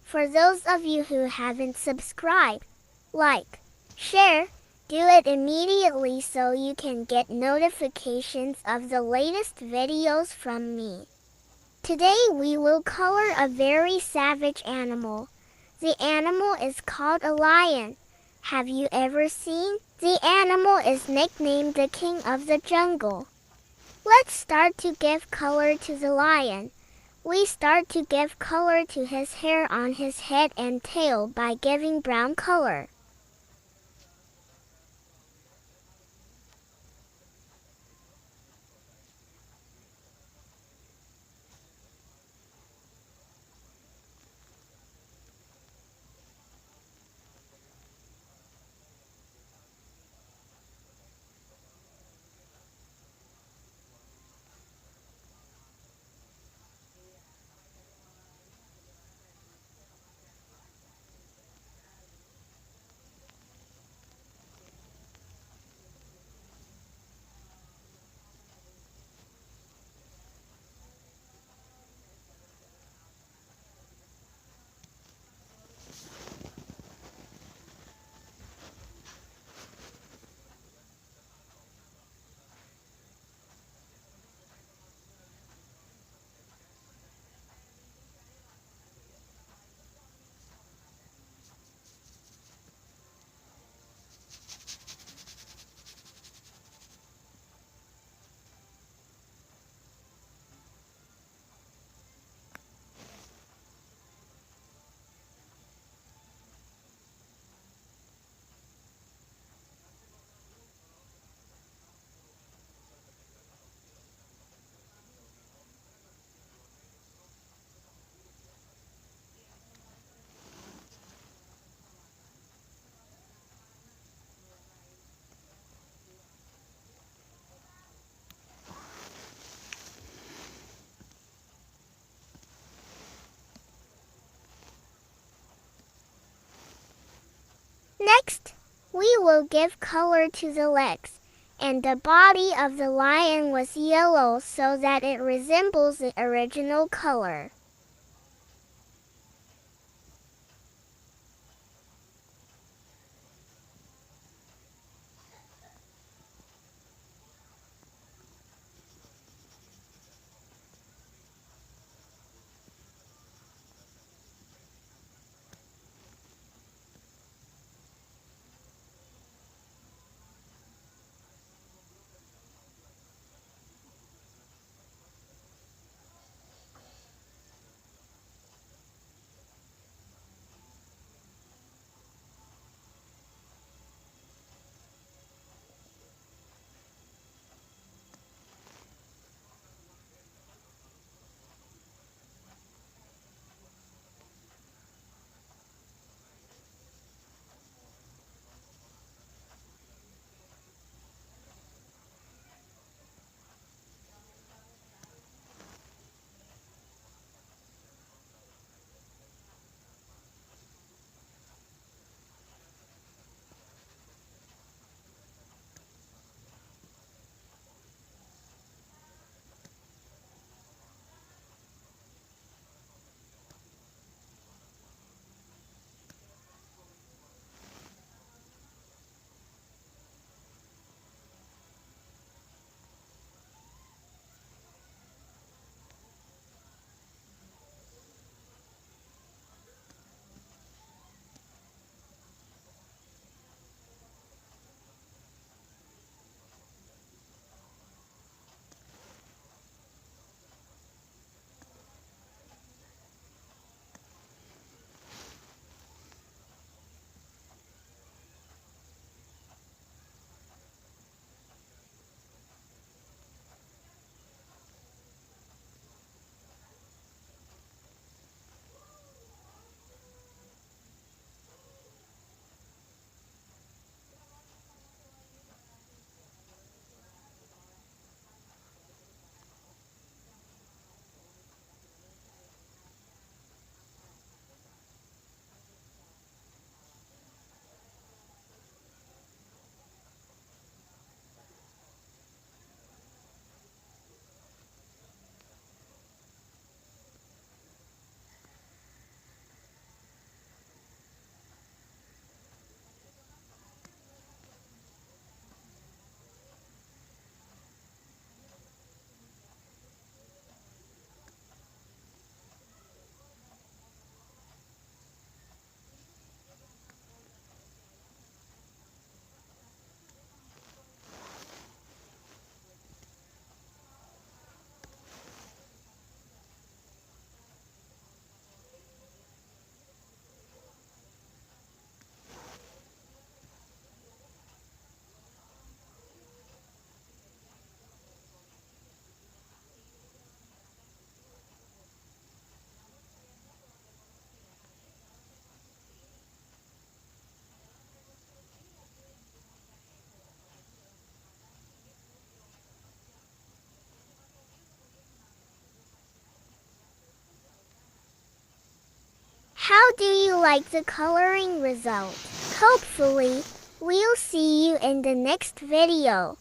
For those of you who haven't subscribed, like, share, do it immediately so you can get notifications of the latest videos from me. Today we will color a very savage animal. The animal is called a lion. Have you ever seen? The animal is nicknamed the king of the jungle. Let's start to give color to the lion. We start to give color to his hair on his head and tail by giving brown color. Next, we will give color to the legs, and the body of the lion was yellow so that it resembles the original color. How do you like the coloring result? Hopefully, we'll see you in the next video.